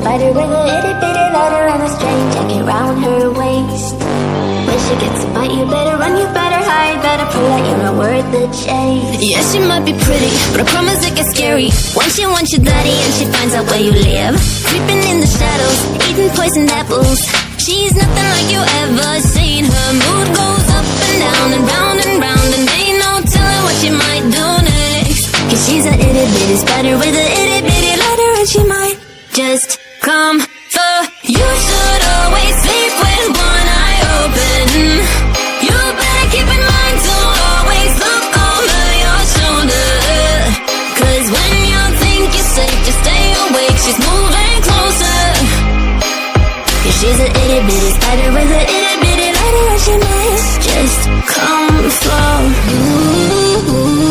spider with a itty bitty letter and a straight jacket round her waist. When she gets a bite, you better run, you better hide, better pray that you're not worth the chase. Yeah, she might be pretty, but I promise it gets scary once she wants your daddy and she finds out where you live. Creeping in the shadows, eating poisoned apples. She's nothing like you ever seen. Her mood goes up and down and round and round, and ain't no telling what she might do next. Cause she's a itty bitty spider with a itty bitty letter, and she might just come for you. Should always sleep with one eye open. You better keep in mind to always look over your shoulder. Cause when you think you're safe, just stay awake, she's moving closer. Yeah, she's a itty bitty spider with a itty bitty letter, and she might just come for you.